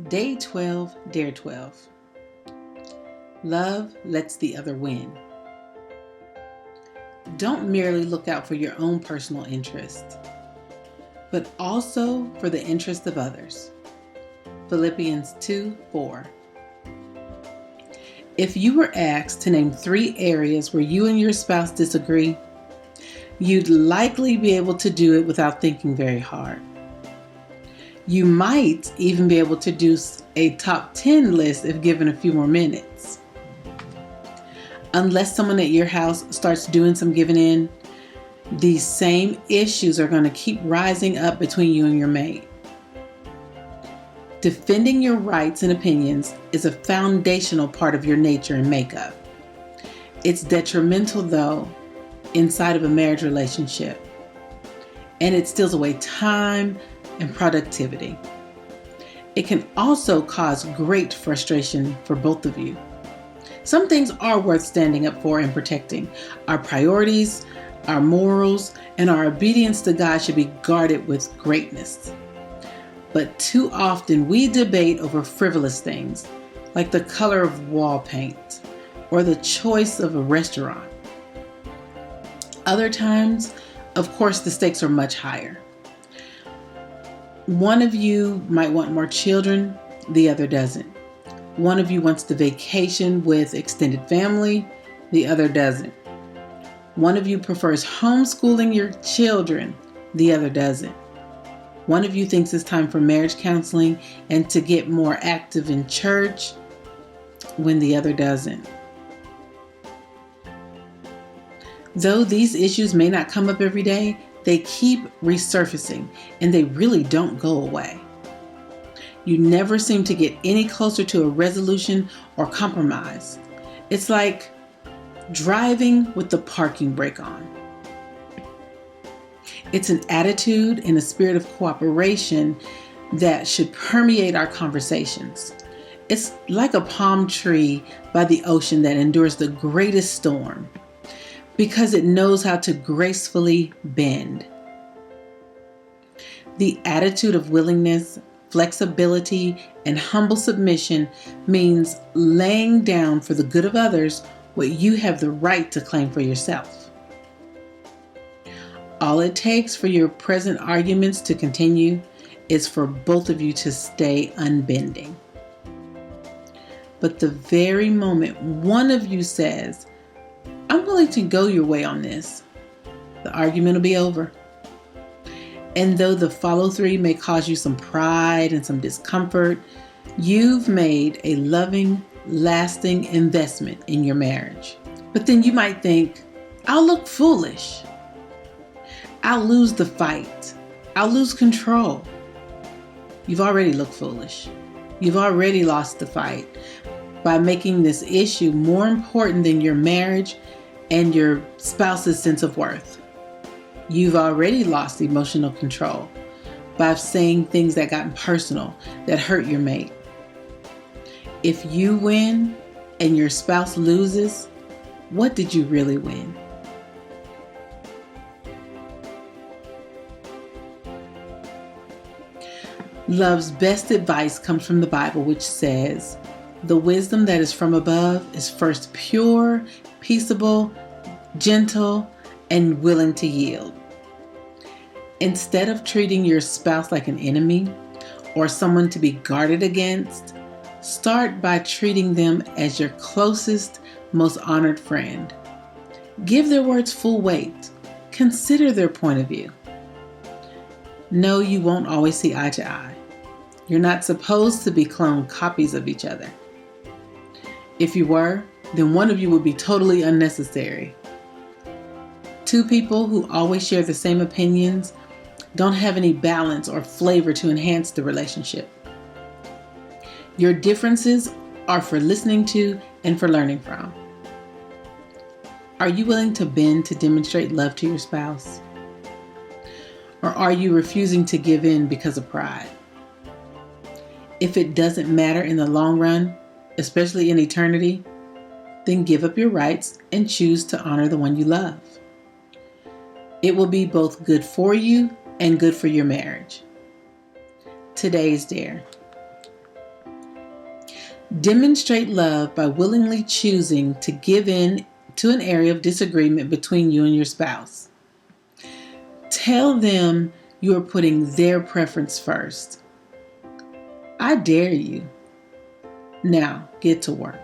Day 12, Dare 12. Love lets the other win. Don't merely look out for your own personal interest, but also for the interest of others. Philippians 2:4. If you were asked to name 3 areas where you and your spouse disagree, you'd likely be able to do it without thinking very hard. You might even be able to do a top 10 list if given a few more minutes. Unless someone at your house starts doing some giving in, these same issues are going to keep rising up between you and your mate. Defending your rights and opinions is a foundational part of your nature and makeup. It's detrimental, though, inside of a marriage relationship, and it steals away time and productivity. It can also cause great frustration for both of you. Some things are worth standing up for and protecting. Our priorities, our morals, and our obedience to God should be guarded with greatness. But too often we debate over frivolous things like the color of wall paint or the choice of a restaurant. Other times, of course, the stakes are much higher. One of you might want more children, the other doesn't. One of you wants to vacation with extended family, the other doesn't. One of you prefers homeschooling your children, the other doesn't. One of you thinks it's time for marriage counseling and to get more active in church, when the other doesn't. Though these issues may not come up every day, they keep resurfacing and they really don't go away. You never seem to get any closer to a resolution or compromise. It's like driving with the parking brake on. It's an attitude and a spirit of cooperation that should permeate our conversations. It's like a palm tree by the ocean that endures the greatest storm because it knows how to gracefully bend. The attitude of willingness, flexibility, and humble submission means laying down for the good of others what you have the right to claim for yourself. All it takes for your present arguments to continue is for both of you to stay unbending. But the very moment one of you says, "I'm willing to go your way on this," the argument will be over. And though the follow-through may cause you some pride and some discomfort, you've made a loving, lasting investment in your marriage. But then you might think, "I'll look foolish. I'll lose the fight. I'll lose control." You've already looked foolish. You've already lost the fight by making this issue more important than your marriage and your spouse's sense of worth. You've already lost emotional control by saying things that got personal, that hurt your mate. If you win and your spouse loses, what did you really win? Love's best advice comes from the Bible, which says, "The wisdom that is from above is first pure, peaceable, gentle, and willing to yield." Instead of treating your spouse like an enemy or someone to be guarded against, start by treating them as your closest, most honored friend. Give their words full weight. Consider their point of view. No, you won't always see eye to eye. You're not supposed to be clone copies of each other. If you were, then one of you would be totally unnecessary. Two people who always share the same opinions don't have any balance or flavor to enhance the relationship. Your differences are for listening to and for learning from. Are you willing to bend to demonstrate love to your spouse? Or are you refusing to give in because of pride? If it doesn't matter in the long run, especially in eternity, then give up your rights and choose to honor the one you love. It will be both good for you and good for your marriage. Today's Dare. Demonstrate love by willingly choosing to give in to an area of disagreement between you and your spouse. Tell them you are putting their preference first. I dare you. Now, get to work.